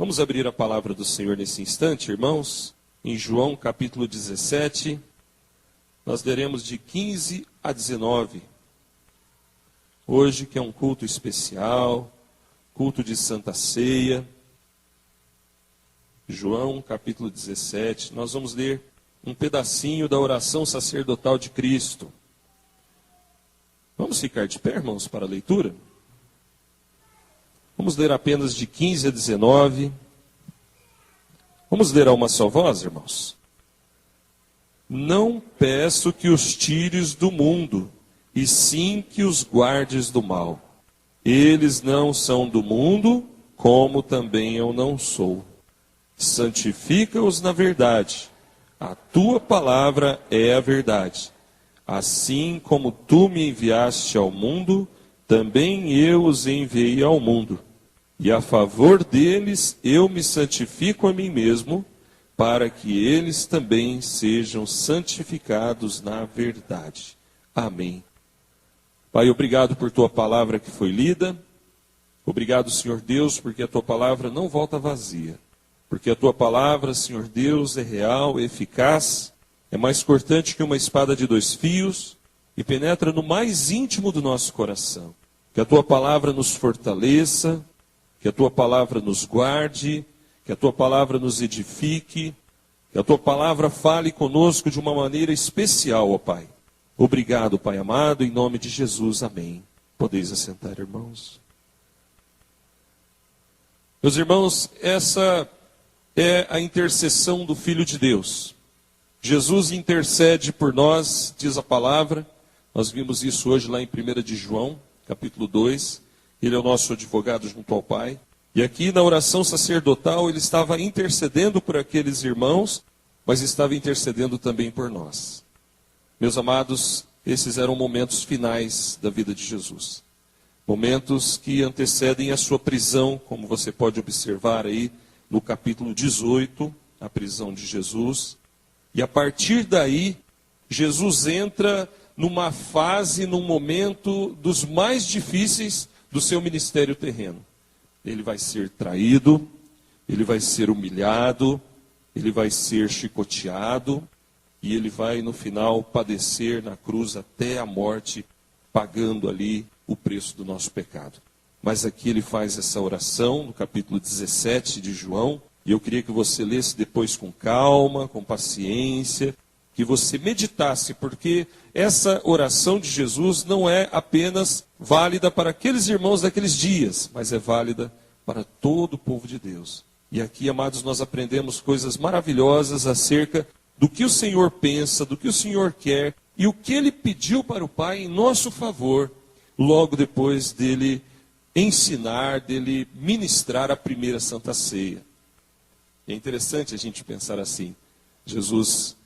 Vamos abrir a palavra do Senhor nesse instante, irmãos, em João capítulo 17, nós leremos de 15 a 19. Hoje que é um culto especial, culto de Santa Ceia. João capítulo 17, nós vamos ler um pedacinho da oração sacerdotal de Cristo. Vamos ficar de pé, irmãos, para a leitura? Vamos ler apenas de 15 a 19. Vamos ler a uma só voz, irmãos? Não peço que os tires do mundo, e sim que os guardes do mal. Eles não são do mundo, como também eu não sou. Santifica-os na verdade. A tua palavra é a verdade. Assim como tu me enviaste ao mundo, também eu os enviei ao mundo. E a favor deles eu me santifico a mim mesmo, para que eles também sejam santificados na verdade. Amém. Pai, obrigado por tua palavra que foi lida. Obrigado, Senhor Deus, porque a tua palavra não volta vazia. Porque a tua palavra, Senhor Deus, é real, é eficaz, é mais cortante que uma espada de 2 fios e penetra no mais íntimo do nosso coração. Que a tua palavra nos fortaleça, que a tua palavra nos guarde, que a tua palavra nos edifique, que a tua palavra fale conosco de uma maneira especial, ó Pai. Obrigado, Pai amado, em nome de Jesus, amém. Podeis assentar, irmãos. Meus irmãos, essa é a intercessão do Filho de Deus. Jesus intercede por nós, diz a palavra. Nós vimos isso hoje lá em 1 de João, capítulo 2. Ele é o nosso advogado junto ao Pai. E aqui na oração sacerdotal ele estava intercedendo por aqueles irmãos, mas estava intercedendo também por nós. Meus amados, esses eram momentos finais da vida de Jesus. Momentos que antecedem a sua prisão, como você pode observar aí no capítulo 18, a prisão de Jesus. E a partir daí, Jesus entra numa fase, num momento dos mais difíceis do seu ministério terreno. Ele vai ser traído, ele vai ser humilhado, ele vai ser chicoteado, e ele vai no final padecer na cruz até a morte, pagando ali o preço do nosso pecado. Mas aqui ele faz essa oração no capítulo 17 de João, e eu queria que você lesse depois com calma, com paciência, que você meditasse, porque essa oração de Jesus não é apenas válida para aqueles irmãos daqueles dias, mas é válida para todo o povo de Deus. E aqui, amados, nós aprendemos coisas maravilhosas acerca do que o Senhor pensa, do que o Senhor quer, e o que Ele pediu para o Pai em nosso favor, logo depois dele ensinar, dele ministrar a primeira Santa Ceia. É interessante a gente pensar assim. Jesus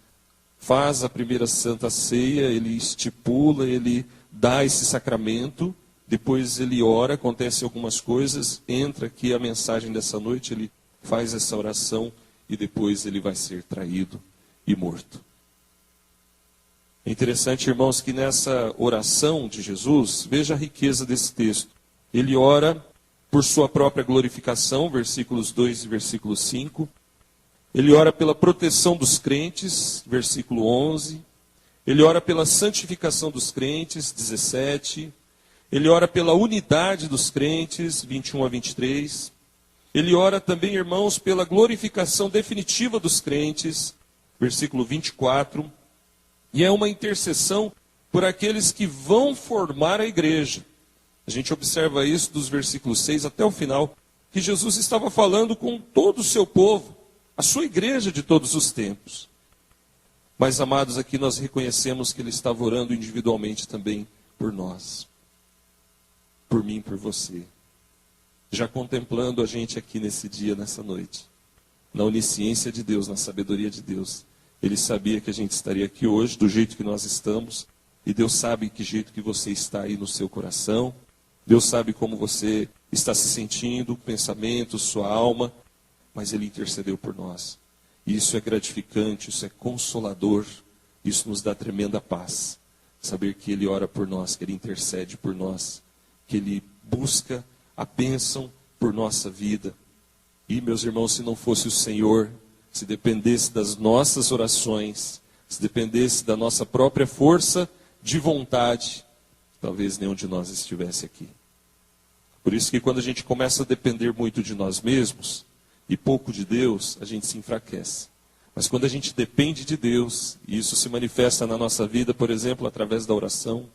faz a primeira Santa Ceia, ele estipula, ele dá esse sacramento, depois ele ora, acontece algumas coisas, entra aqui a mensagem dessa noite, ele faz essa oração e depois ele vai ser traído e morto. É interessante, irmãos, que nessa oração de Jesus, veja a riqueza desse texto. Ele ora por sua própria glorificação, versículos 2 e versículo 5. Ele ora pela proteção dos crentes, versículo 11. Ele ora pela santificação dos crentes, 17. Ele ora pela unidade dos crentes, 21 a 23. Ele ora também, irmãos, pela glorificação definitiva dos crentes, versículo 24. E é uma intercessão por aqueles que vão formar a igreja. A gente observa isso dos versículos 6 até o final, que Jesus estava falando com todo o seu povo, a sua igreja de todos os tempos. Mas, amados, aqui nós reconhecemos que ele estava orando individualmente também por nós. Por mim, por você. Já contemplando a gente aqui nesse dia, nessa noite. Na onisciência de Deus, na sabedoria de Deus. Ele sabia que a gente estaria aqui hoje, do jeito que nós estamos. E Deus sabe que jeito que você está aí no seu coração. Deus sabe como você está se sentindo, pensamento, sua alma. Mas Ele intercedeu por nós. E isso é gratificante, isso é consolador. Isso nos dá tremenda paz. Saber que Ele ora por nós, que Ele intercede por nós. Que Ele busca a bênção por nossa vida. E, meus irmãos, se não fosse o Senhor, se dependesse das nossas orações, se dependesse da nossa própria força de vontade, talvez nenhum de nós estivesse aqui. Por isso que quando a gente começa a depender muito de nós mesmos e pouco de Deus, a gente se enfraquece. Mas quando a gente depende de Deus, e isso se manifesta na nossa vida, por exemplo, através da oração,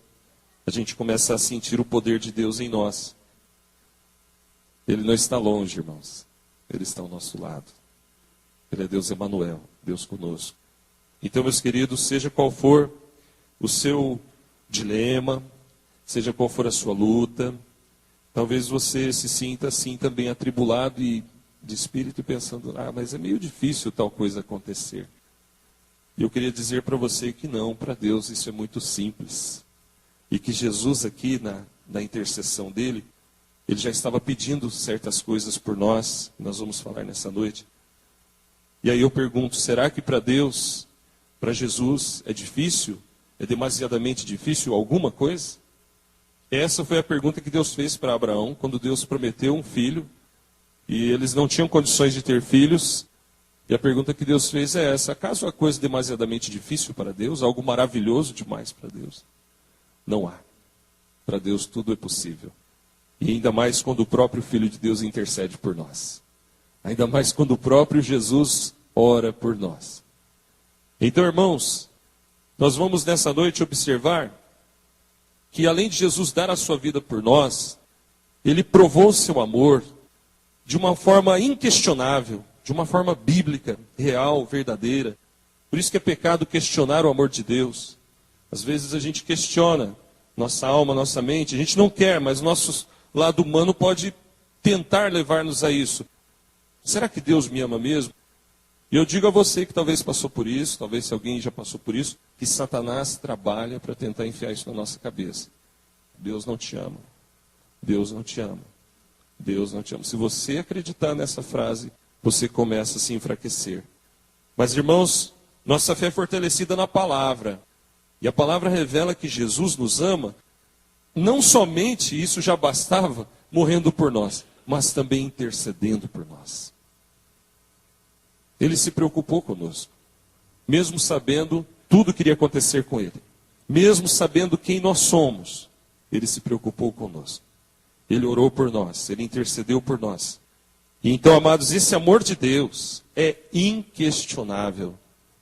a gente começa a sentir o poder de Deus em nós. Ele não está longe, irmãos. Ele está ao nosso lado. Ele é Deus Emanuel, Deus conosco. Então, meus queridos, seja qual for o seu dilema, seja qual for a sua luta, talvez você se sinta assim também atribulado e de espírito pensando, mas é meio difícil tal coisa acontecer. E eu queria dizer para você que não, para Deus isso é muito simples. E que Jesus aqui, na intercessão dele, ele já estava pedindo certas coisas por nós, que nós vamos falar nessa noite. E aí eu pergunto, será que para Deus, para Jesus, é difícil? É demasiadamente difícil alguma coisa? Essa foi a pergunta que Deus fez para Abraão, quando Deus prometeu um filho, e eles não tinham condições de ter filhos. E a pergunta que Deus fez é essa: acaso há coisa demasiadamente difícil para Deus? Algo maravilhoso demais para Deus? Não há. Para Deus tudo é possível. E ainda mais quando o próprio Filho de Deus intercede por nós. Ainda mais quando o próprio Jesus ora por nós. Então, irmãos, nós vamos nessa noite observar que além de Jesus dar a sua vida por nós, ele provou o seu amor de uma forma inquestionável, de uma forma bíblica, real, verdadeira. Por isso que é pecado questionar o amor de Deus. Às vezes a gente questiona nossa alma, nossa mente, a gente não quer, mas nosso lado humano pode tentar levar-nos a isso. Será que Deus me ama mesmo? E eu digo a você que talvez passou por isso, talvez se alguém já passou por isso, que Satanás trabalha para tentar enfiar isso na nossa cabeça. Deus não te ama. Deus não te ama. Deus não te ama. Se você acreditar nessa frase, você começa a se enfraquecer. Mas, irmãos, nossa fé é fortalecida na palavra. E a palavra revela que Jesus nos ama. Não somente isso já bastava, morrendo por nós, mas também intercedendo por nós. Ele se preocupou conosco, mesmo sabendo tudo que iria acontecer com ele. Mesmo sabendo quem nós somos, ele se preocupou conosco. Ele orou por nós, ele intercedeu por nós. E então, amados, esse amor de Deus é inquestionável.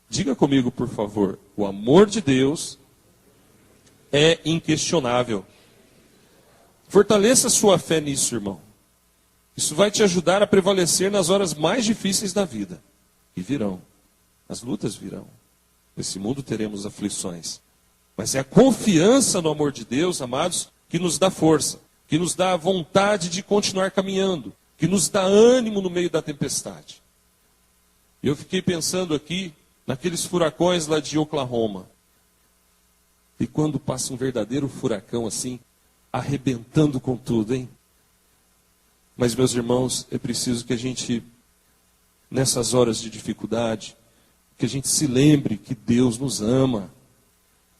Diga comigo, por favor, o amor de Deus é inquestionável. Fortaleça sua fé nisso, irmão. Isso vai te ajudar a prevalecer nas horas mais difíceis da vida. E virão. As lutas virão. Nesse mundo teremos aflições. Mas é a confiança no amor de Deus, amados, que nos dá força. Que nos dá a vontade de continuar caminhando. Que nos dá ânimo no meio da tempestade. Eu fiquei pensando aqui naqueles furacões lá de Oklahoma. E quando passa um verdadeiro furacão assim, arrebentando com tudo, hein? Mas, meus irmãos, é preciso que a gente, nessas horas de dificuldade, que a gente se lembre que Deus nos ama,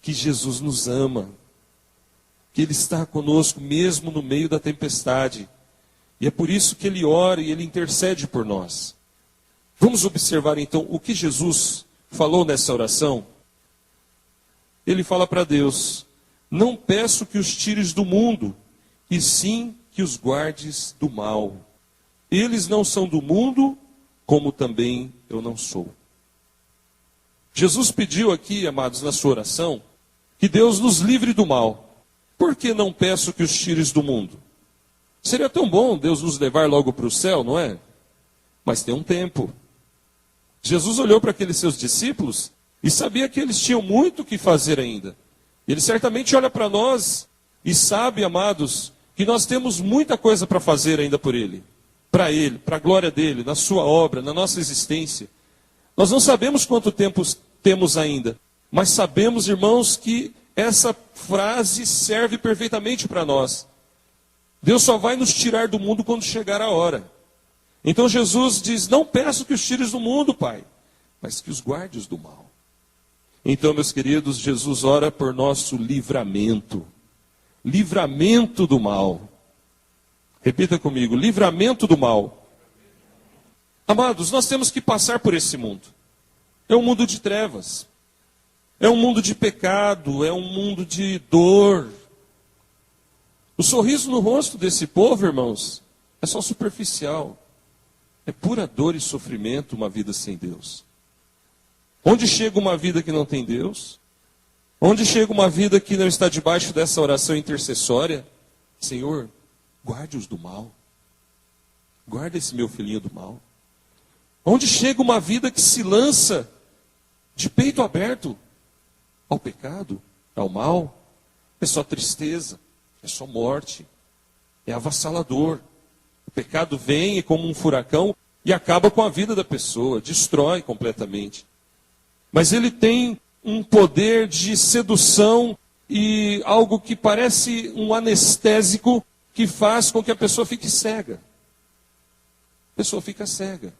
que Jesus nos ama, que Ele está conosco mesmo no meio da tempestade. E é por isso que Ele ora e Ele intercede por nós. Vamos observar então o que Jesus falou nessa oração. Ele fala para Deus: não peço que os tires do mundo, e sim que os guardes do mal. Eles não são do mundo, como também eu não sou. Jesus pediu aqui, amados, na sua oração, que Deus nos livre do mal. Por que não peço que os tires do mundo? Seria tão bom Deus nos levar logo para o céu, não é? Mas tem um tempo. Jesus olhou para aqueles seus discípulos e sabia que eles tinham muito o que fazer ainda. Ele certamente olha para nós e sabe, amados, que nós temos muita coisa para fazer ainda por Ele, para a glória dEle, na sua obra, na nossa existência. Nós não sabemos quanto tempo temos ainda, mas sabemos, irmãos, que essa frase serve perfeitamente para nós. Deus só vai nos tirar do mundo quando chegar a hora. Então Jesus diz: não peço que os tires do mundo, Pai, mas que os guardes do mal. Então, meus queridos, Jesus ora por nosso livramento. Livramento do mal. Repita comigo: livramento do mal. Amados, nós temos que passar por esse mundo. É um mundo de trevas. É um mundo de pecado. É um mundo de dor. O sorriso no rosto desse povo, irmãos, é só superficial. É pura dor e sofrimento uma vida sem Deus. Onde chega uma vida que não tem Deus? Onde chega uma vida que não está debaixo dessa oração intercessória? Senhor, guarde-os do mal. Guarda esse meu filhinho do mal. Onde chega uma vida que se lança de peito aberto ao pecado, ao mal? É só tristeza, é só morte, é avassalador. O pecado vem como um furacão e acaba com a vida da pessoa, destrói completamente. Mas ele tem um poder de sedução e algo que parece um anestésico que faz com que a pessoa fique cega. A pessoa fica cega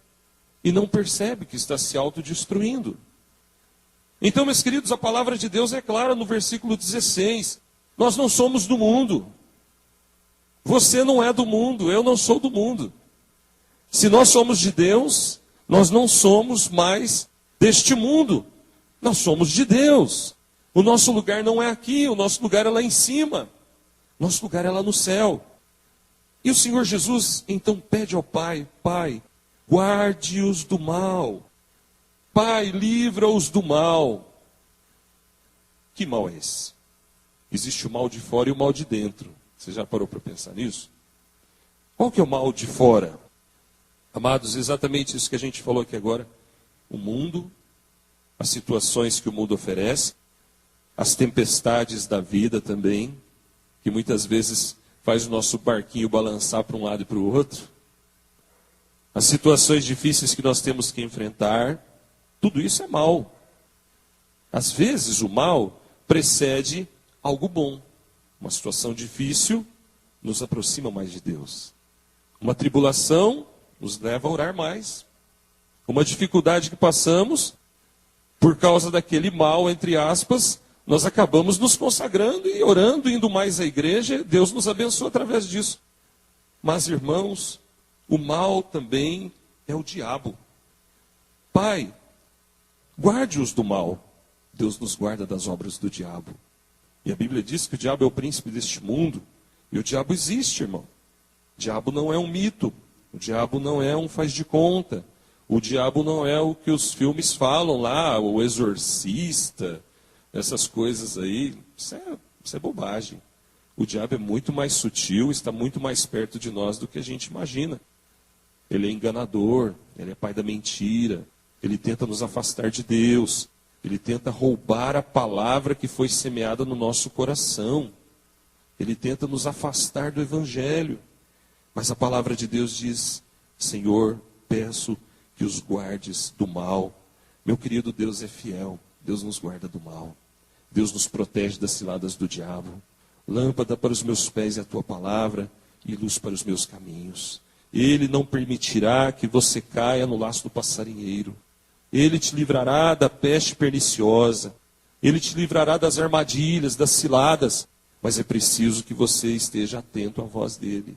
e não percebe que está se autodestruindo. Então, meus queridos, a palavra de Deus é clara no versículo 16. Nós não somos do mundo. Você não é do mundo, eu não sou do mundo. Se nós somos de Deus, nós não somos mais deste mundo. Nós somos de Deus. O nosso lugar não é aqui, o nosso lugar é lá em cima. Nosso lugar é lá no céu. E o Senhor Jesus então pede ao Pai: Pai, guarde-os do mal. Pai, livra-os do mal. Que mal é esse? Existe o mal de fora e o mal de dentro. Você já parou para pensar nisso? Qual que é o mal de fora? Amados, exatamente isso que a gente falou aqui agora. O mundo, as situações que o mundo oferece, as tempestades da vida também, que muitas vezes faz o nosso barquinho balançar para um lado e para o outro. As situações difíceis que nós temos que enfrentar, tudo isso é mal. Às vezes o mal precede algo bom. Uma situação difícil nos aproxima mais de Deus. Uma tribulação nos leva a orar mais. Uma dificuldade que passamos, por causa daquele mal, entre aspas, nós acabamos nos consagrando e orando, indo mais à igreja. Deus nos abençoa através disso. Mas, irmãos, o mal também é o diabo. Pai, guarde-os do mal. Deus nos guarda das obras do diabo. E a Bíblia diz que o diabo é o príncipe deste mundo. E o diabo existe, irmão. O diabo não é um mito. O diabo não é um faz de conta. O diabo não é o que os filmes falam lá, o exorcista, essas coisas aí. Isso é bobagem. O diabo é muito mais sutil, está muito mais perto de nós do que a gente imagina. Ele é enganador, ele é pai da mentira, ele tenta nos afastar de Deus. Ele tenta roubar a palavra que foi semeada no nosso coração. Ele tenta nos afastar do Evangelho. Mas a palavra de Deus diz: Senhor, peço que os guardes do mal. Meu querido, Deus é fiel. Deus nos guarda do mal. Deus nos protege das ciladas do diabo. Lâmpada para os meus pés é a tua palavra e luz para os meus caminhos. Ele não permitirá que você caia no laço do passarinheiro. Ele te livrará da peste perniciosa. Ele te livrará das armadilhas, das ciladas. Mas é preciso que você esteja atento à voz dele.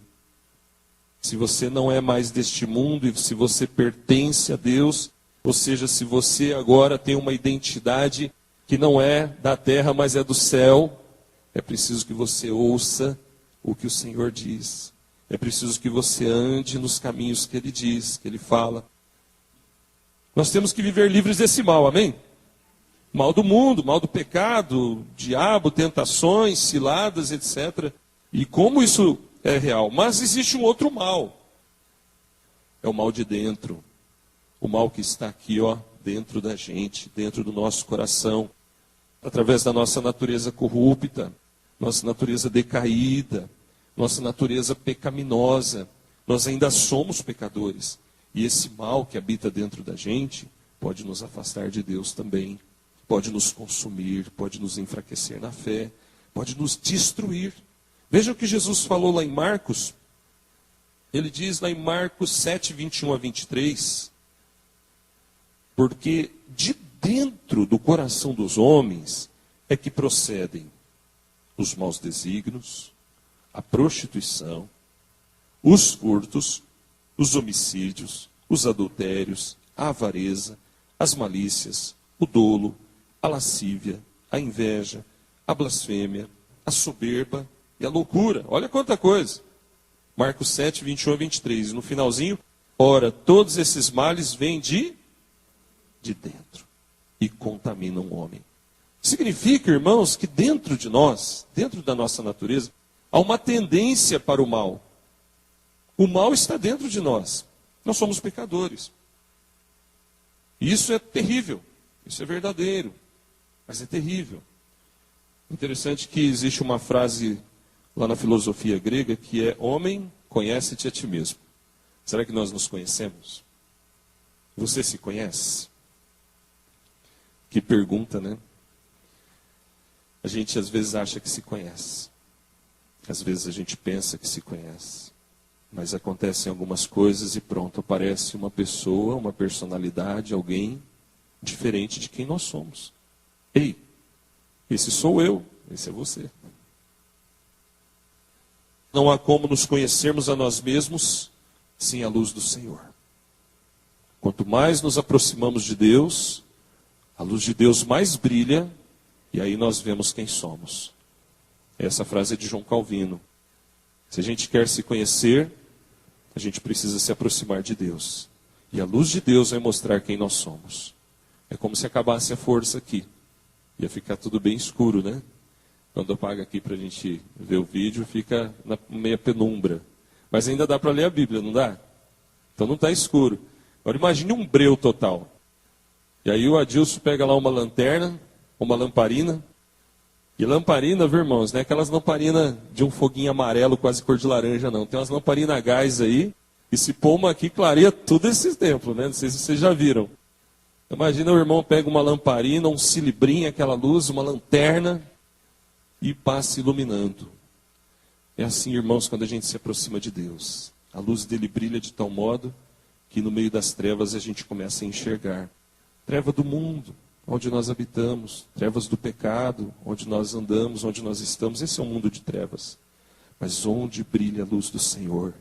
Se você não é mais deste mundo e se você pertence a Deus, ou seja, se você agora tem uma identidade que não é da terra, mas é do céu, é preciso que você ouça o que o Senhor diz. É preciso que você ande nos caminhos que ele diz, que ele fala. Nós temos que viver livres desse mal, amém? Mal do mundo, mal do pecado, diabo, tentações, ciladas, etc. E como isso é real? Mas existe um outro mal. É o mal de dentro. O mal que está aqui, ó, dentro da gente, dentro do nosso coração. Através da nossa natureza corrupta, nossa natureza decaída, nossa natureza pecaminosa. Nós ainda somos pecadores. E esse mal que habita dentro da gente pode nos afastar de Deus também. Pode nos consumir, pode nos enfraquecer na fé, pode nos destruir. Veja o que Jesus falou lá em Marcos. Ele diz lá em Marcos 7, 21 a 23. Porque de dentro do coração dos homens é que procedem os maus desígnios, a prostituição, os furtos, os homicídios, os adultérios, a avareza, as malícias, o dolo, a lascívia, a inveja, a blasfêmia, a soberba e a loucura. Olha quanta coisa. Marcos 7, 21 a 23. E no finalzinho, ora, todos esses males vêm de dentro e contaminam o homem. Significa, irmãos, que dentro de nós, dentro da nossa natureza, há uma tendência para o mal. O mal está dentro de nós. Nós somos pecadores. E isso é terrível. Isso é verdadeiro. Mas é terrível. Interessante que existe uma frase lá na filosofia grega que é: homem, conhece-te a ti mesmo. Será que nós nos conhecemos? Você se conhece? Que pergunta, né? A gente às vezes acha que se conhece. Às vezes a gente pensa que se conhece. Mas acontecem algumas coisas e pronto, aparece uma pessoa, uma personalidade, alguém diferente de quem nós somos. Ei, esse sou eu, esse é você. Não há como nos conhecermos a nós mesmos sem a luz do Senhor. Quanto mais nos aproximamos de Deus, a luz de Deus mais brilha, e aí nós vemos quem somos. Essa frase é de João Calvino. Se a gente quer se conhecer, a gente precisa se aproximar de Deus. E a luz de Deus vai mostrar quem nós somos. É como se acabasse a força aqui. Ia ficar tudo bem escuro, né? Quando apaga aqui para a gente ver o vídeo, fica na meia penumbra. Mas ainda dá para ler a Bíblia, não dá? Então não está escuro. Agora imagine um breu total. E aí o Adilson pega lá uma lanterna, uma lamparina. E lamparina, viu, irmãos, não é aquelas lamparinas de um foguinho amarelo, quase cor de laranja, não. Tem umas lamparinas a gás aí, e se pôr uma aqui, clareia tudo esse templo, né? Não sei se vocês já viram. Imagina o irmão pega uma lamparina, um cilibrim, aquela luz, uma lanterna, e passa iluminando. É assim, irmãos, quando a gente se aproxima de Deus. A luz dele brilha de tal modo que no meio das trevas a gente começa a enxergar. Treva do mundo, onde nós habitamos, trevas do pecado, onde nós andamos, onde nós estamos. Esse é um mundo de trevas. Mas onde brilha a luz do Senhor,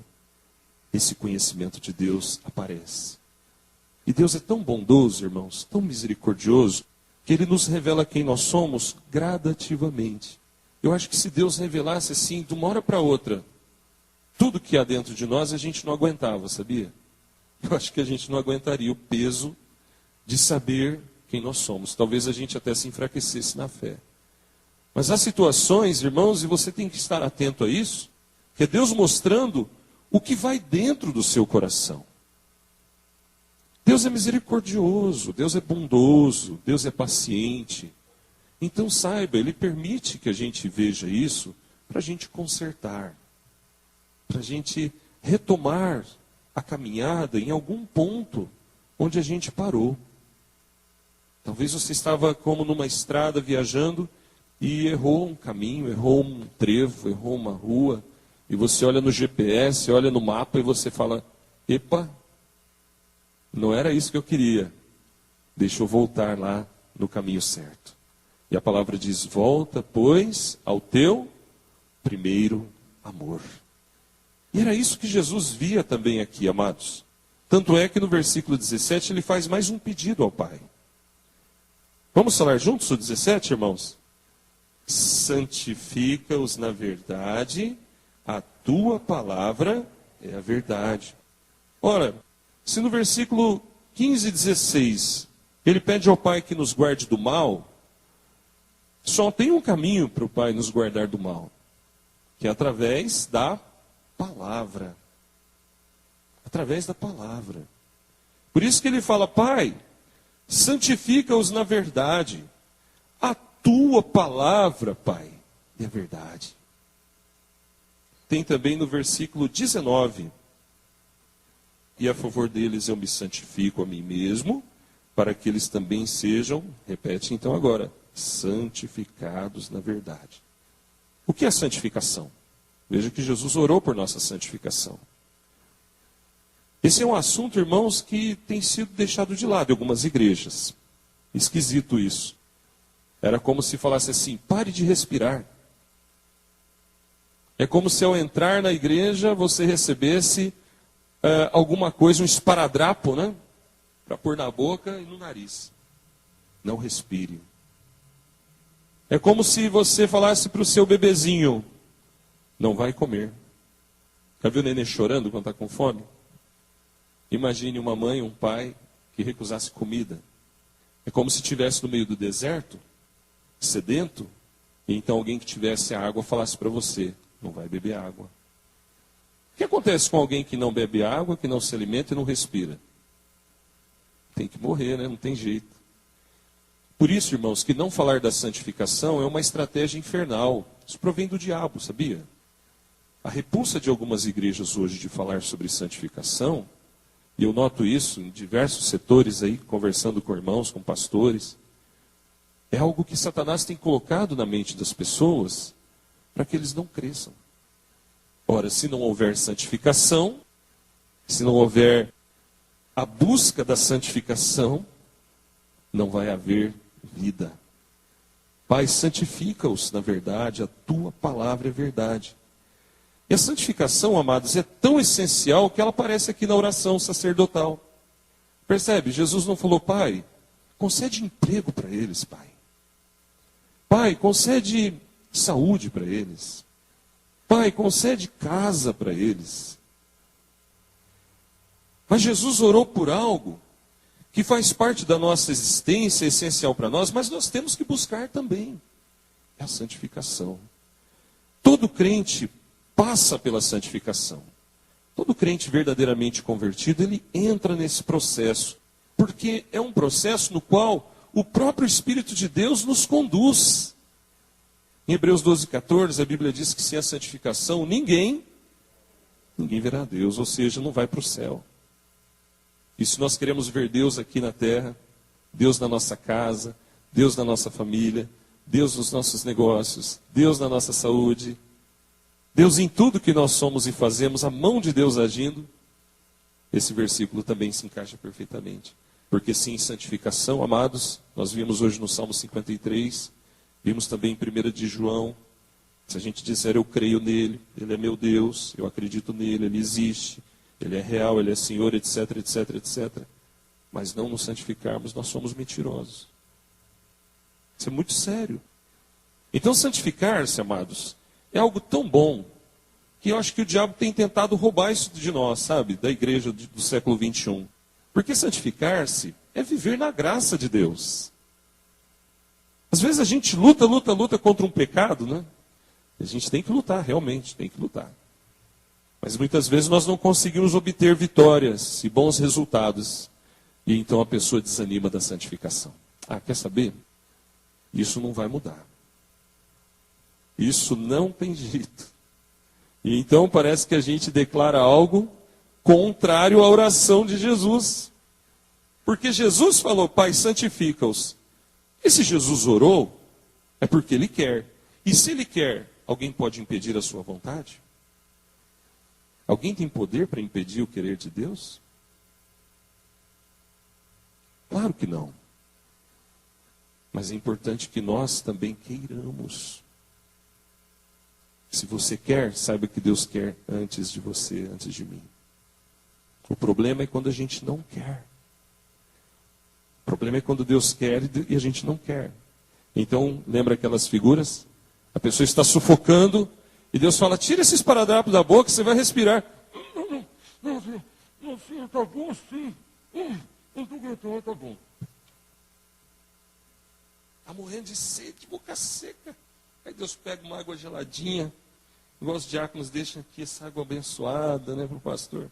esse conhecimento de Deus aparece. E Deus é tão bondoso, irmãos, tão misericordioso, que Ele nos revela quem nós somos gradativamente. Eu acho que se Deus revelasse assim, de uma hora para outra, tudo que há dentro de nós, a gente não aguentava, sabia? Eu acho que a gente não aguentaria o peso de saber quem nós somos. Talvez a gente até se enfraquecesse na fé. Mas há situações, irmãos, e você tem que estar atento a isso, que é Deus mostrando o que vai dentro do seu coração. Deus é misericordioso, Deus é bondoso, Deus é paciente. Então saiba, Ele permite que a gente veja isso para a gente consertar, para a gente retomar a caminhada em algum ponto onde a gente parou. Talvez você estava como numa estrada viajando e errou um caminho, errou um trevo, errou uma rua, e você olha no GPS, olha no mapa e você fala: epa, não era isso que eu queria. Deixa eu voltar lá no caminho certo. E a palavra diz: volta, pois, ao teu primeiro amor. E era isso que Jesus via também aqui, amados. Tanto é que no versículo 17 ele faz mais um pedido ao Pai. Vamos falar juntos o 17, irmãos? Santifica-os na verdade, a tua palavra é a verdade. Ora, se no versículo 15 e 16 ele pede ao Pai que nos guarde do mal, só tem um caminho para o Pai nos guardar do mal, que é através da palavra. Através da palavra. Por isso que ele fala: Pai, santifica-os na verdade. A tua palavra, Pai, é a verdade. Tem também no versículo 19: e a favor deles eu me santifico a mim mesmo, para que eles também sejam, repete então agora, santificados na verdade. O que é santificação? Veja que Jesus orou por nossa santificação. Esse é um assunto, irmãos, que tem sido deixado de lado em algumas igrejas. Esquisito isso. Era como se falasse assim: pare de respirar. É como se ao entrar na igreja você recebesse alguma coisa, um esparadrapo, né? Para pôr na boca e no nariz. Não respire. É como se você falasse para o seu bebezinho, não vai comer. Já viu o nenê chorando quando está com fome? Imagine uma mãe, um pai que recusasse comida. É como se estivesse no meio do deserto, sedento, e então alguém que tivesse água falasse para você, não vai beber água. O que acontece com alguém que não bebe água, que não se alimenta e não respira? Tem que morrer, né? Não tem jeito. Por isso, irmãos, que não falar da santificação é uma estratégia infernal. Isso provém do diabo, sabia? A repulsa de algumas igrejas hoje de falar sobre santificação, e eu noto isso em diversos setores aí, conversando com irmãos, com pastores, é algo que Satanás tem colocado na mente das pessoas para que eles não cresçam. Ora, se não houver santificação, se não houver a busca da santificação, não vai haver vida. Pai, santifica-os na verdade, a tua palavra é verdade. E a santificação, amados, é tão essencial que ela aparece aqui na oração sacerdotal. Percebe? Jesus não falou, Pai, concede emprego para eles, Pai. Pai, concede saúde para eles. Pai, concede casa para eles. Mas Jesus orou por algo que faz parte da nossa existência, é essencial para nós, mas nós temos que buscar também. É a santificação. Todo crente passa pela santificação. Todo crente verdadeiramente convertido, ele entra nesse processo. Porque é um processo no qual o próprio Espírito de Deus nos conduz. Em Hebreus 12:14, a Bíblia diz que sem a santificação, ninguém verá Deus, ou seja, não vai para o céu. E se nós queremos ver Deus aqui na terra, Deus na nossa casa, Deus na nossa família, Deus nos nossos negócios, Deus na nossa saúde, Deus em tudo que nós somos e fazemos, a mão de Deus agindo, esse versículo também se encaixa perfeitamente. Porque sem santificação, amados, nós vimos hoje no Salmo 53, vimos também em 1 de João, se a gente disser eu creio nele, ele é meu Deus, eu acredito nele, ele existe, ele é real, ele é Senhor, etc, etc, etc. Mas não nos santificarmos, nós somos mentirosos. Isso é muito sério. Então santificar-se, amados, é algo tão bom, que eu acho que o diabo tem tentado roubar isso de nós, sabe? Da igreja do século 21. Porque santificar-se é viver na graça de Deus. Às vezes a gente luta contra um pecado, né? A gente tem que lutar, realmente, tem que lutar. Mas muitas vezes nós não conseguimos obter vitórias e bons resultados. E então a pessoa desanima da santificação. Ah, quer saber? Isso não vai mudar. Isso não tem jeito. E então parece que a gente declara algo contrário à oração de Jesus. Porque Jesus falou, Pai, santifica-os. E se Jesus orou, é porque Ele quer. E se Ele quer, alguém pode impedir a sua vontade? Alguém tem poder para impedir o querer de Deus? Claro que não. Mas é importante que nós também queiramos. Se você quer, saiba que Deus quer antes de você, antes de mim. O problema é quando a gente não quer. O problema é quando Deus quer e a gente não quer. Então, lembra aquelas figuras? A pessoa está sufocando e Deus fala, tira esses esparadrapos da boca, você vai respirar. Não, filho, tá bom sim. Não tô aguentando, tá bom. Está morrendo de sede, boca seca. Aí Deus pega uma água geladinha, igual os diáconos deixam aqui essa água abençoada, né, para o pastor.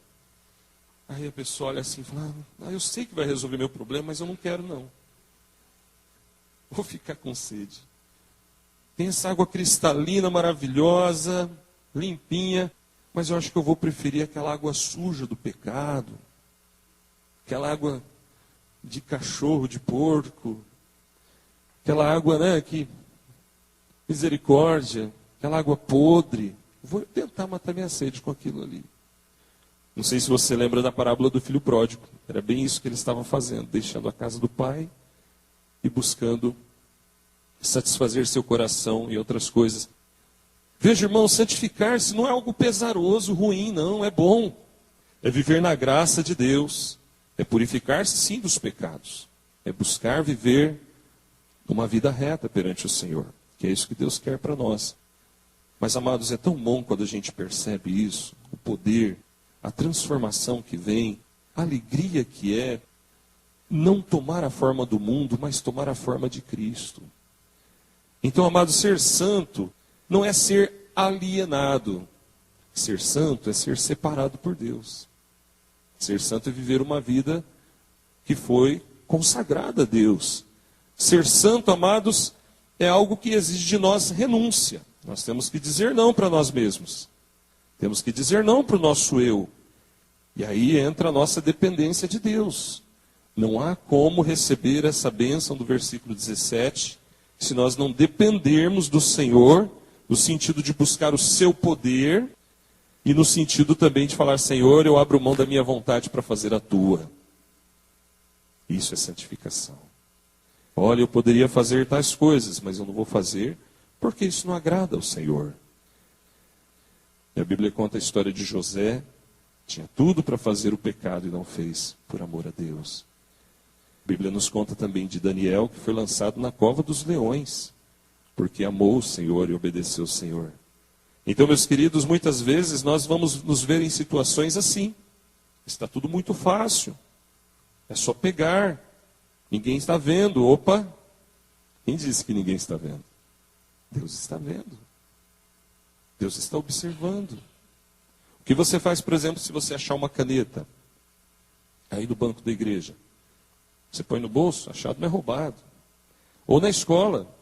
Aí a pessoa olha assim e fala, eu sei que vai resolver meu problema, mas eu não quero não. Vou ficar com sede. Tem essa água cristalina, maravilhosa, limpinha, mas eu acho que eu vou preferir aquela água suja do pecado, aquela água de cachorro, de porco, aquela água, né, que... misericórdia, aquela água podre. Vou tentar matar minha sede com aquilo ali. Não sei se você lembra da parábola do filho pródigo. Era bem isso que ele estava fazendo, deixando a casa do pai e buscando satisfazer seu coração e outras coisas. Veja, irmão, santificar-se não é algo pesaroso, ruim, não, é bom. é viver na graça de Deus, é purificar-se sim dos pecados, é buscar viver uma vida reta perante o Senhor, que é isso que Deus quer para nós. Mas, amados, é tão bom quando a gente percebe isso, o poder, a transformação que vem, a alegria que é não tomar a forma do mundo, mas tomar a forma de Cristo. Então, amados, ser santo não é ser alienado. Ser santo é ser separado por Deus. Ser santo é viver uma vida que foi consagrada a Deus. Ser santo, amados, é algo que exige de nós renúncia. Nós temos que dizer não para nós mesmos. Temos que dizer não para o nosso eu. E aí entra a nossa dependência de Deus. Não há como receber essa bênção do versículo 17, se nós não dependermos do Senhor, no sentido de buscar o seu poder, e no sentido também de falar, Senhor, eu abro mão da minha vontade para fazer a tua. Isso é santificação. Olha, eu poderia fazer tais coisas, mas eu não vou fazer, porque isso não agrada ao Senhor. E a Bíblia conta a história de José, tinha tudo para fazer o pecado e não fez, por amor a Deus. A Bíblia nos conta também de Daniel, que foi lançado na cova dos leões, porque amou o Senhor e obedeceu o Senhor. Então, meus queridos, muitas vezes nós vamos nos ver em situações assim. Está tudo muito fácil. É só pegar. Ninguém está vendo. Opa! Quem disse que ninguém está vendo? Deus está vendo. Deus está observando. O que você faz, por exemplo, se você achar uma caneta aí no banco da igreja? Você põe no bolso, achado não é roubado. Ou na escola.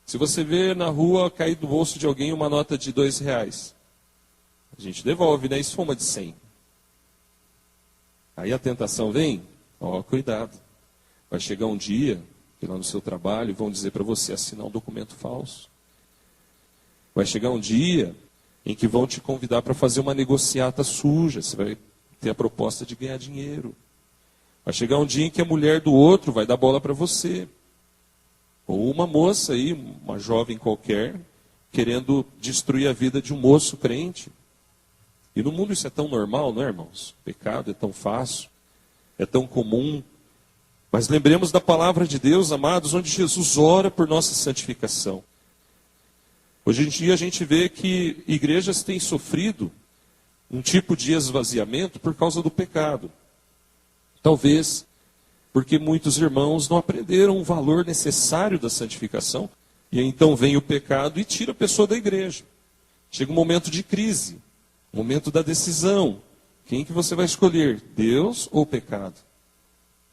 Se você vê na rua cair do bolso de alguém uma nota de R$2, a gente devolve, né? Isso foi uma de 100. Aí a tentação vem, ó, cuidado. Vai chegar um dia, que lá no seu trabalho, vão dizer para você assinar um documento falso. Vai chegar um dia em que vão te convidar para fazer uma negociata suja. Você vai ter a proposta de ganhar dinheiro. Vai chegar um dia em que a mulher do outro vai dar bola para você. Ou uma moça aí, uma jovem qualquer, querendo destruir a vida de um moço crente. E no mundo isso é tão normal, não é, irmãos? O pecado é tão fácil, é tão comum. Mas lembremos da palavra de Deus, amados, onde Jesus ora por nossa santificação. Hoje em dia a gente vê que igrejas têm sofrido um tipo de esvaziamento por causa do pecado. Talvez porque muitos irmãos não aprenderam o valor necessário da santificação, e então vem o pecado e tira a pessoa da igreja. Chega um momento de crise, um momento da decisão. Quem que você vai escolher, Deus ou o pecado?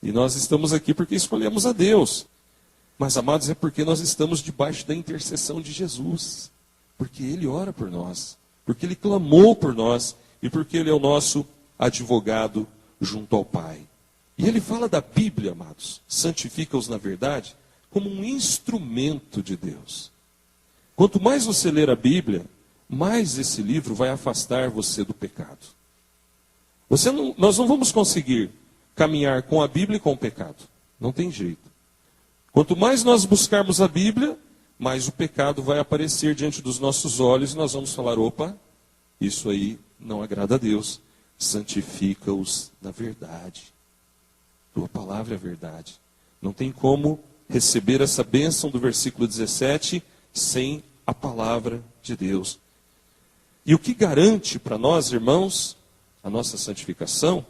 E nós estamos aqui porque escolhemos a Deus. Mas, amados, é porque nós estamos debaixo da intercessão de Jesus. Porque Ele ora por nós, porque Ele clamou por nós, e porque Ele é o nosso advogado junto ao Pai. E ele fala da Bíblia, amados, santifica-os na verdade, como um instrumento de Deus. Quanto mais você ler a Bíblia, mais esse livro vai afastar você do pecado. Nós não vamos conseguir caminhar com a Bíblia e com o pecado. Não tem jeito. Quanto mais nós buscarmos a Bíblia, mais o pecado vai aparecer diante dos nossos olhos e nós vamos falar, opa, isso aí não agrada a Deus. Santifica-os na verdade. Tua palavra é verdade. Não tem como receber essa bênção do versículo 17 sem a palavra de Deus. E o que garante para nós, irmãos, a nossa santificação,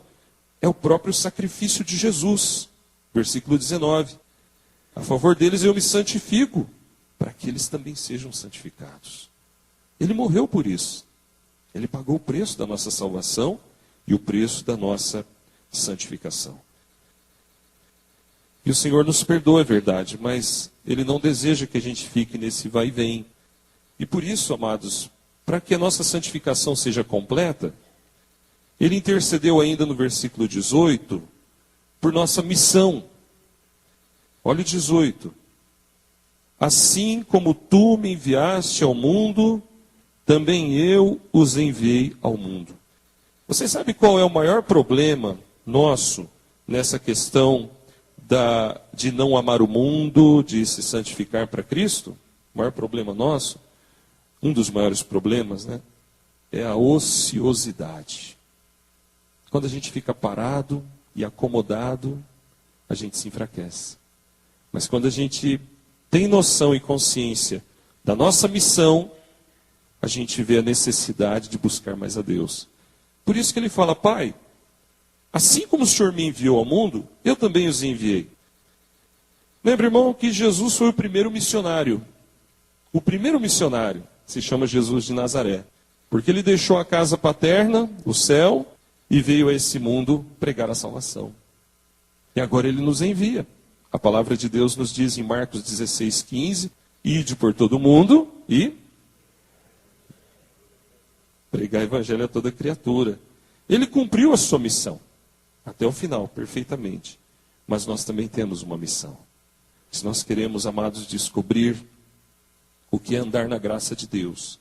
é o próprio sacrifício de Jesus. Versículo 19. A favor deles eu me santifico, para que eles também sejam santificados. Ele morreu por isso. Ele pagou o preço da nossa salvação e o preço da nossa santificação. E o Senhor nos perdoa, é verdade, mas Ele não deseja que a gente fique nesse vai e vem. E por isso, amados, para que a nossa santificação seja completa, Ele intercedeu ainda no versículo 18, por nossa missão. Olha o 18. Assim como tu me enviaste ao mundo, também eu os enviei ao mundo. Você sabe qual é o maior problema nosso nessa questão de não amar o mundo, de se santificar para Cristo? O maior problema nosso, um dos maiores problemas, né? É a ociosidade. quando a gente fica parado e acomodado, a gente se enfraquece. Mas quando a gente tem noção e consciência da nossa missão, a gente vê a necessidade de buscar mais a Deus. Por isso que ele fala: Pai, assim como o Senhor me enviou ao mundo, eu também os enviei. Lembra, irmão, que Jesus foi o primeiro missionário. O primeiro missionário se chama Jesus de Nazaré. Porque ele deixou a casa paterna, o céu, e veio a esse mundo pregar a salvação. E agora ele nos envia. A palavra de Deus nos diz em Marcos 16:15, ide por todo o mundo e pregar o evangelho a toda criatura. Ele cumpriu a sua missão, até o final, perfeitamente. Mas nós também temos uma missão. Se nós queremos, amados, descobrir o que é andar na graça de Deus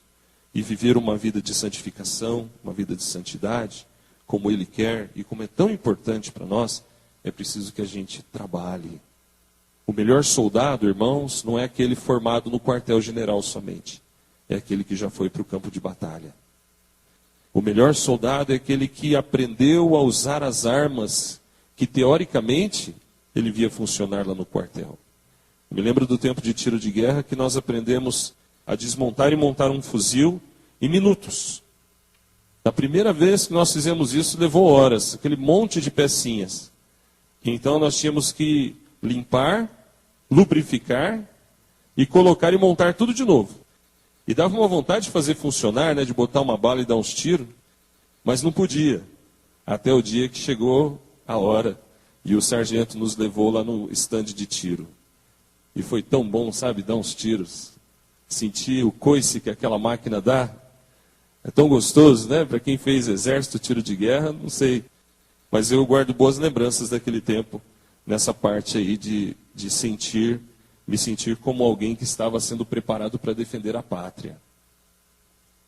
e viver uma vida de santificação, uma vida de santidade, como Ele quer e como é tão importante para nós, é preciso que a gente trabalhe. O melhor soldado, irmãos, não é aquele formado no quartel-general somente. É aquele que já foi para o campo de batalha. O melhor soldado é aquele que aprendeu a usar as armas que, teoricamente, ele via funcionar lá no quartel. Eu me lembro do tempo de tiro de guerra que nós aprendemos a desmontar e montar um fuzil em minutos. Na primeira vez que nós fizemos isso, levou horas, aquele monte de pecinhas. Então nós tínhamos que limpar, lubrificar e colocar e montar tudo de novo. E dava uma vontade de fazer funcionar, né, de botar uma bala e dar uns tiros, mas não podia. Até o dia que chegou a hora e o sargento nos levou lá no estande de tiro. E foi tão bom, sabe, dar uns tiros. Sentir o coice que aquela máquina dá. É tão gostoso, né? Para quem fez exército, tiro de guerra, não sei. Mas eu guardo boas lembranças daquele tempo, nessa parte aí de me sentir como alguém que estava sendo preparado para defender a pátria.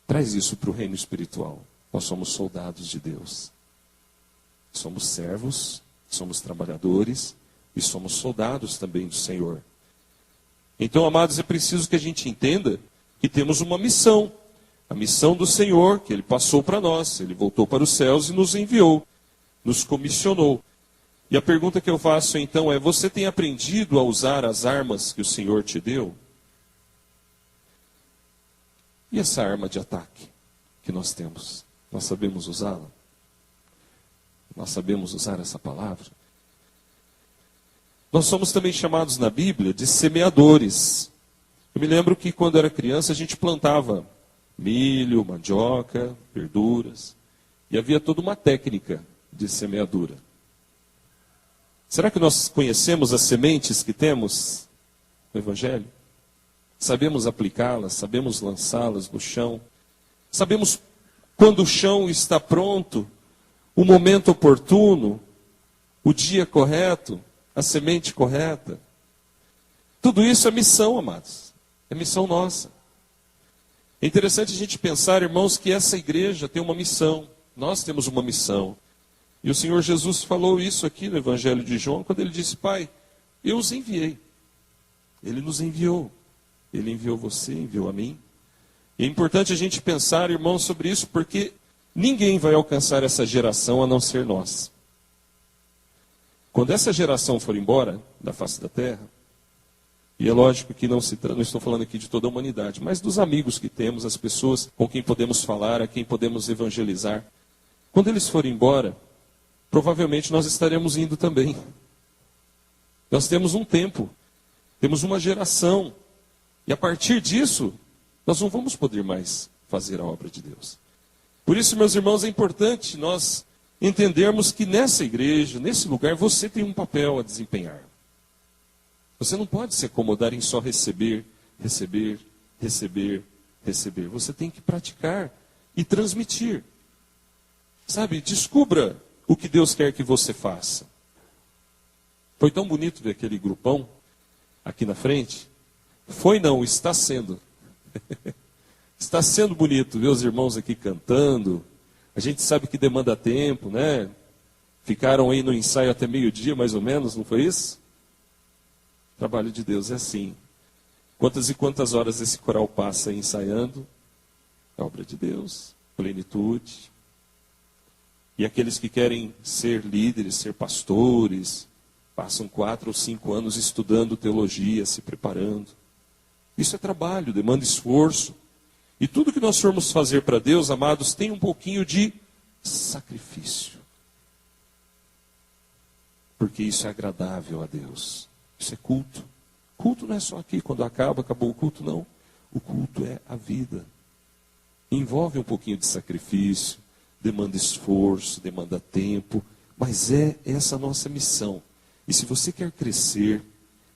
Traz isso para o reino espiritual. Nós somos soldados de Deus. Somos servos, somos trabalhadores e somos soldados também do Senhor. Então, amados, é preciso que a gente entenda que temos uma missão. A missão do Senhor, que Ele passou para nós. Ele voltou para os céus e nos enviou, nos comissionou. E a pergunta que eu faço então é: você tem aprendido a usar as armas que o Senhor te deu? E essa arma de ataque que nós temos? Nós sabemos usá-la? Nós sabemos usar essa palavra? Nós somos também chamados na Bíblia de semeadores. Eu me lembro que quando era criança a gente plantava milho, mandioca, verduras. E havia toda uma técnica de semeadura. Será que nós conhecemos as sementes que temos no Evangelho? Sabemos aplicá-las, sabemos lançá-las no chão. Sabemos quando o chão está pronto, o momento oportuno, o dia correto, a semente correta. Tudo isso é missão, amados. É missão nossa. É interessante a gente pensar, irmãos, que essa igreja tem uma missão. Nós temos uma missão. E o Senhor Jesus falou isso aqui no Evangelho de João, quando Ele disse: Pai, eu os enviei. Ele nos enviou. Ele enviou você, enviou a mim. E é importante a gente pensar, irmãos, sobre isso, porque ninguém vai alcançar essa geração a não ser nós. Quando essa geração for embora da face da terra, e é lógico que não estou falando aqui de toda a humanidade, mas dos amigos que temos, as pessoas com quem podemos falar, a quem podemos evangelizar. Quando eles forem embora, provavelmente nós estaremos indo também. Nós temos um tempo, temos uma geração, e a partir disso, nós não vamos poder mais fazer a obra de Deus. Por isso, meus irmãos, é importante nós entendermos que nessa igreja, nesse lugar, você tem um papel a desempenhar. Você não pode se acomodar em só receber, receber, receber, receber. Você tem que praticar e transmitir. Sabe, descubra o que Deus quer que você faça. Foi tão bonito ver aquele grupão aqui na frente. Foi não, está sendo. Está sendo bonito ver os irmãos aqui cantando. A gente sabe que demanda tempo, né? Ficaram aí no ensaio até meio-dia, mais ou menos, não foi isso? O trabalho de Deus é assim. Quantas e quantas horas esse coral passa ensaiando? É obra de Deus, plenitude. E aqueles que querem ser líderes, ser pastores, passam 4 ou 5 anos estudando teologia, se preparando. Isso é trabalho, demanda esforço. E tudo que nós formos fazer para Deus, amados, tem um pouquinho de sacrifício. Porque isso é agradável a Deus. Isso é culto. Culto não é só aqui, quando acabou o culto, não. O culto é a vida. Envolve um pouquinho de sacrifício, demanda esforço, demanda tempo, mas é essa a nossa missão. E se você quer crescer,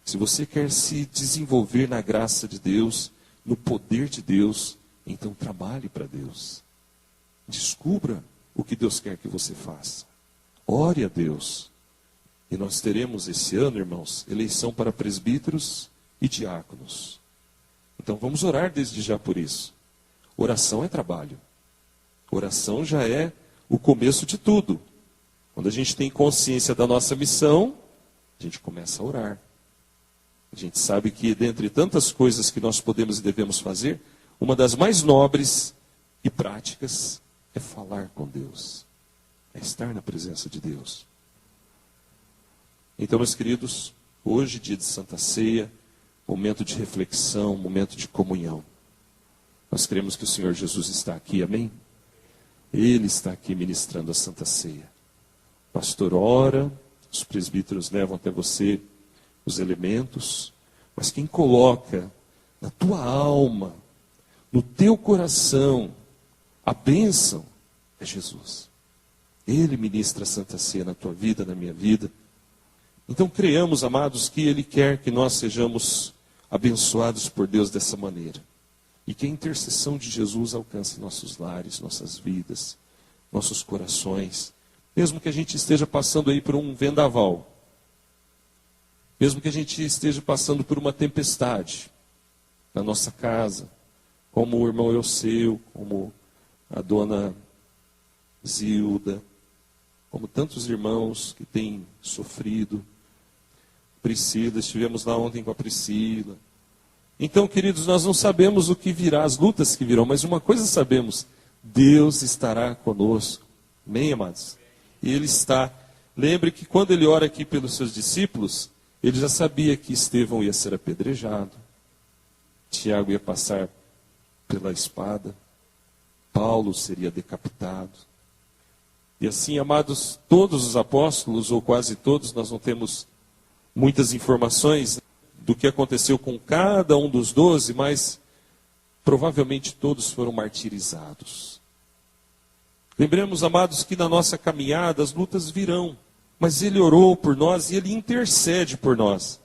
se você quer se desenvolver na graça de Deus, no poder de Deus, então trabalhe para Deus. Descubra o que Deus quer que você faça. Ore a Deus. E nós teremos esse ano, irmãos, eleição para presbíteros e diáconos. Então vamos orar desde já por isso. Oração é trabalho. Oração já é o começo de tudo. Quando a gente tem consciência da nossa missão, a gente começa a orar. A gente sabe que, dentre tantas coisas que nós podemos e devemos fazer, uma das mais nobres e práticas é falar com Deus. É estar na presença de Deus. Então, meus queridos, hoje, dia de Santa Ceia, momento de reflexão, momento de comunhão. Nós cremos que o Senhor Jesus está aqui, amém? Ele está aqui ministrando a Santa Ceia. O pastor ora, os presbíteros levam até você os elementos, mas quem coloca na tua alma, no teu coração, a bênção é Jesus. Ele ministra a Santa Ceia na tua vida, na minha vida. Então creamos, amados, que Ele quer que nós sejamos abençoados por Deus dessa maneira. E que a intercessão de Jesus alcance nossos lares, nossas vidas, nossos corações. Mesmo que a gente esteja passando aí por um vendaval. Mesmo que a gente esteja passando por uma tempestade na nossa casa. Como o irmão Euseu, como a dona Zilda, como tantos irmãos que têm sofrido. Priscila, estivemos lá ontem com a Priscila. Então, queridos, nós não sabemos o que virá, as lutas que virão, mas uma coisa sabemos, Deus estará conosco. Amém, amados? E Ele está. Lembre que quando Ele ora aqui pelos seus discípulos, Ele já sabia que Estevão ia ser apedrejado, Tiago ia passar pela espada, Paulo seria decapitado. E assim, amados, todos os apóstolos, ou quase todos, nós não temos muitas informações do que aconteceu com cada um dos 12, mas provavelmente todos foram martirizados. Lembremos, amados, que na nossa caminhada as lutas virão, mas Ele orou por nós e Ele intercede por nós.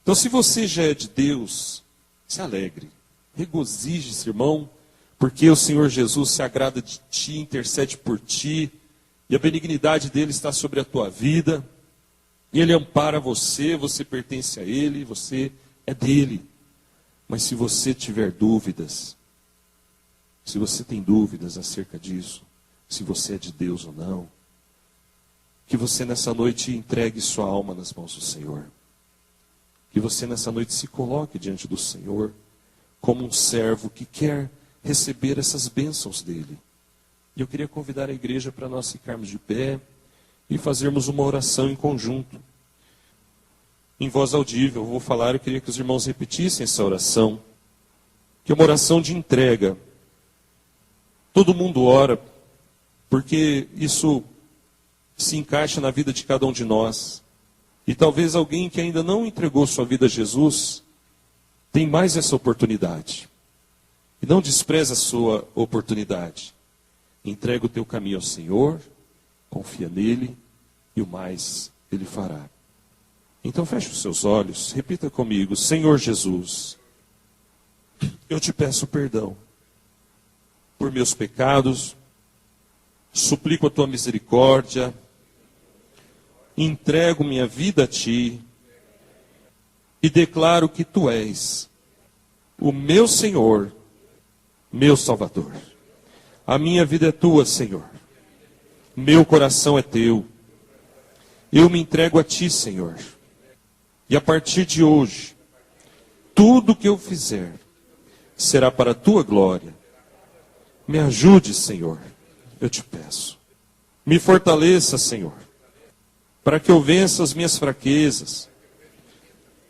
Então, se você já é de Deus, se alegre, regozije-se, irmão, porque o Senhor Jesus se agrada de ti, intercede por ti, e a benignidade dele está sobre a tua vida. E Ele ampara você, você pertence a Ele, você é dele. Mas se você tiver dúvidas, se você tem dúvidas acerca disso, se você é de Deus ou não, que você nessa noite entregue sua alma nas mãos do Senhor. Que você nessa noite se coloque diante do Senhor como um servo que quer receber essas bênçãos dele. E eu queria convidar a igreja para nós ficarmos de pé e fazermos uma oração em conjunto. Em voz audível, eu vou falar, eu queria que os irmãos repetissem essa oração, que é uma oração de entrega. Todo mundo ora, porque isso se encaixa na vida de cada um de nós. E talvez alguém que ainda não entregou sua vida a Jesus, tem mais essa oportunidade. E não despreza a sua oportunidade. Entrega o teu caminho ao Senhor, confia nele, e o mais Ele fará. Então feche os seus olhos, repita comigo: Senhor Jesus, eu te peço perdão por meus pecados, suplico a tua misericórdia, entrego minha vida a ti e declaro que tu és o meu Senhor, meu Salvador. A minha vida é tua, Senhor. Meu coração é teu. Eu me entrego a ti, Senhor. E a partir de hoje, tudo que eu fizer será para a tua glória. Me ajude, Senhor, eu te peço. Me fortaleça, Senhor, para que eu vença as minhas fraquezas,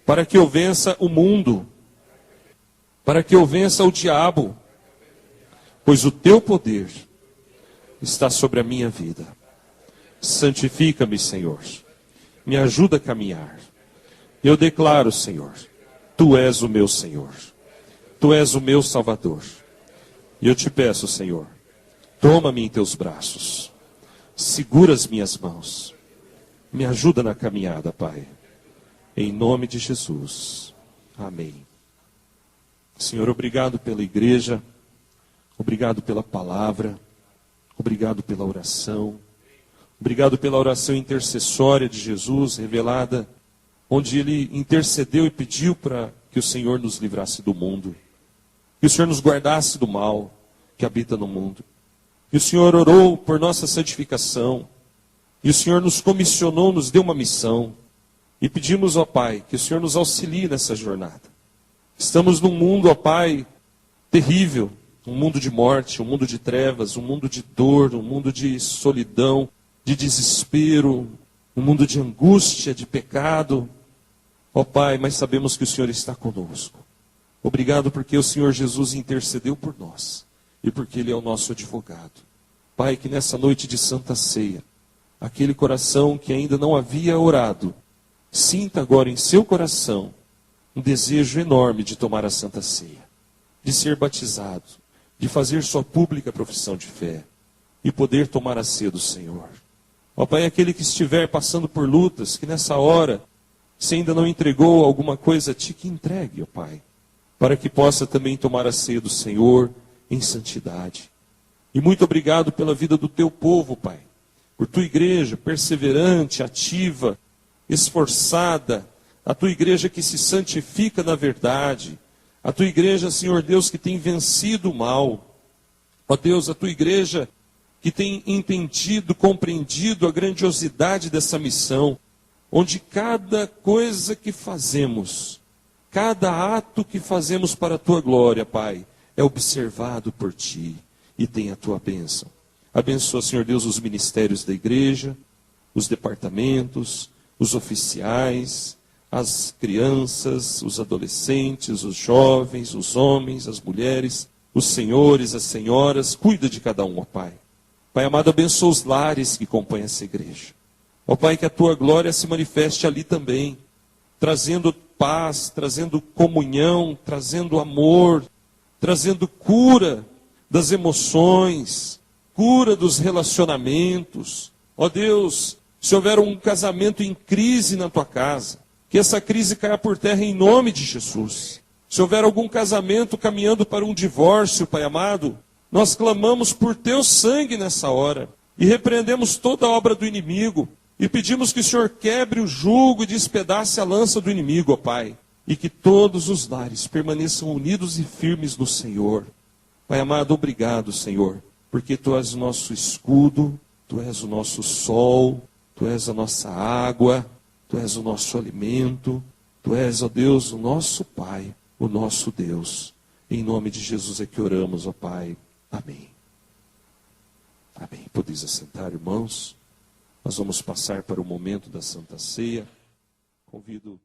para que eu vença o mundo, para que eu vença o diabo, pois o teu poder está sobre a minha vida. Santifica-me, Senhor, me ajuda a caminhar. Eu declaro, Senhor, tu és o meu Senhor, tu és o meu Salvador. E eu te peço, Senhor, toma-me em teus braços, segura as minhas mãos, me ajuda na caminhada, Pai. Em nome de Jesus. Amém. Senhor, obrigado pela igreja, obrigado pela palavra, obrigado pela oração, obrigado pela oração intercessória de Jesus, revelada, onde ele intercedeu e pediu para que o Senhor nos livrasse do mundo, que o Senhor nos guardasse do mal que habita no mundo. E o Senhor orou por nossa santificação, e o Senhor nos comissionou, nos deu uma missão, e pedimos, ó Pai, que o Senhor nos auxilie nessa jornada. Estamos num mundo, ó Pai, terrível, um mundo de morte, um mundo de trevas, um mundo de dor, um mundo de solidão, de desespero, um mundo de angústia, de pecado. Ó Pai, mas sabemos que o Senhor está conosco. Obrigado porque o Senhor Jesus intercedeu por nós e porque Ele é o nosso advogado. Pai, que nessa noite de Santa Ceia, aquele coração que ainda não havia orado, sinta agora em seu coração um desejo enorme de tomar a Santa Ceia, de ser batizado, de fazer sua pública profissão de fé e poder tomar a ceia do Senhor. Ó Pai, aquele que estiver passando por lutas, que nessa hora, se ainda não entregou alguma coisa a Ti, que entregue, ó Pai, para que possa também tomar a ceia do Senhor em santidade. E muito obrigado pela vida do Teu povo, Pai, por Tua igreja perseverante, ativa, esforçada, a Tua igreja que se santifica na verdade, a Tua igreja, Senhor Deus, que tem vencido o mal, ó Deus, a Tua igreja que tem entendido, compreendido a grandiosidade dessa missão, onde cada coisa que fazemos, cada ato que fazemos para a Tua glória, Pai, é observado por Ti e tem a Tua bênção. Abençoa, Senhor Deus, os ministérios da igreja, os departamentos, os oficiais, as crianças, os adolescentes, os jovens, os homens, as mulheres, os senhores, as senhoras. Cuida de cada um, ó Pai. Pai amado, abençoa os lares que compõem essa igreja. Ó Pai, que a Tua glória se manifeste ali também, trazendo paz, trazendo comunhão, trazendo amor, trazendo cura das emoções, cura dos relacionamentos. Ó Deus, se houver um casamento em crise na Tua casa, que essa crise caia por terra em nome de Jesus. Se houver algum casamento caminhando para um divórcio, Pai amado, nós clamamos por Teu sangue nessa hora e repreendemos toda a obra do inimigo e pedimos que o Senhor quebre o jugo e despedace a lança do inimigo, ó Pai, e que todos os lares permaneçam unidos e firmes no Senhor. Pai amado, obrigado, Senhor, porque Tu és o nosso escudo, Tu és o nosso sol, Tu és a nossa água, Tu és o nosso alimento, Tu és, ó Deus, o nosso Pai, o nosso Deus. Em nome de Jesus é que oramos, ó Pai. Amém. Amém. Podeis assentar, irmãos. Nós vamos passar para o momento da Santa Ceia. Convido